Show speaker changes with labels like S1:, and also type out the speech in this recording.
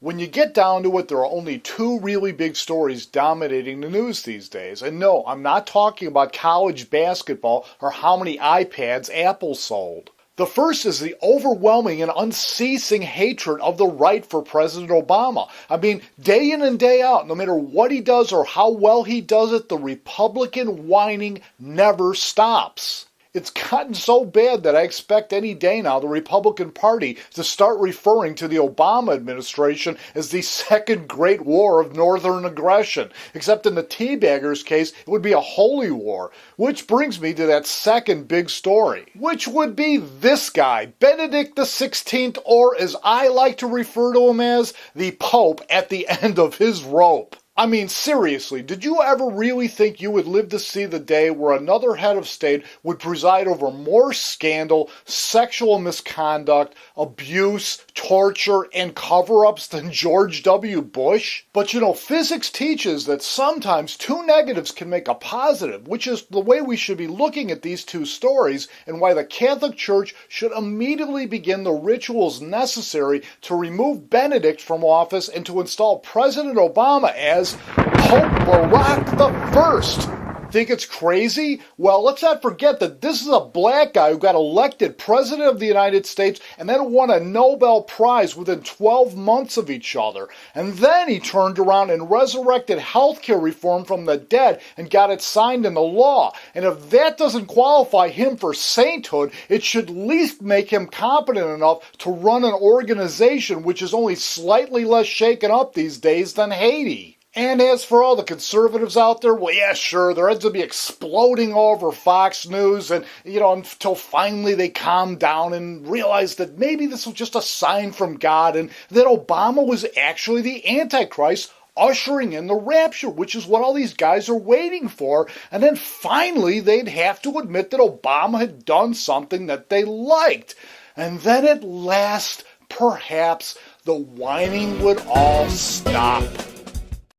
S1: When you get down to it, there are only two really big stories dominating the news these days. And no, I'm not talking about college basketball or how many iPads Apple sold. The first is the overwhelming and unceasing hatred of the right for President Obama. I mean, day in and day out, no matter what he does or how well he does it, the Republican whining never stops. It's gotten so bad that I expect any day now the Republican Party to start referring to the Obama administration as the second Great War of Northern Aggression. Except in the teabaggers' case, it would be a holy war. Which brings me to that second big story, which would be this guy, Benedict XVI, or as I like to refer to him as, the Pope at the end of his rope. I mean, seriously, did you ever really think you would live to see the day where another head of state would preside over more scandal, sexual misconduct, abuse, torture, and cover-ups than George W. Bush? But you know, physics teaches that sometimes two negatives can make a positive, which is the way we should be looking at these two stories and why the Catholic Church should immediately begin the rituals necessary to remove Benedict from office and to install President Obama as Pope Barack I. Think it's crazy? Well, let's not forget that this is a black guy who got elected President of the United States and then won a Nobel Prize within 12 months of each other. And then he turned around and resurrected healthcare reform from the dead and got it signed into law. And if that doesn't qualify him for sainthood, it should at least make him competent enough to run an organization which is only slightly less shaken up these days than Haiti. And as for all the conservatives out there, well, yeah, sure, their heads will be exploding over Fox News and, until finally they calm down and realize that maybe this was just a sign from God and that Obama was actually the Antichrist ushering in the rapture, which is what all these guys are waiting for. And then finally they'd have to admit that Obama had done something that they liked. And then at last, perhaps, the whining would all stop.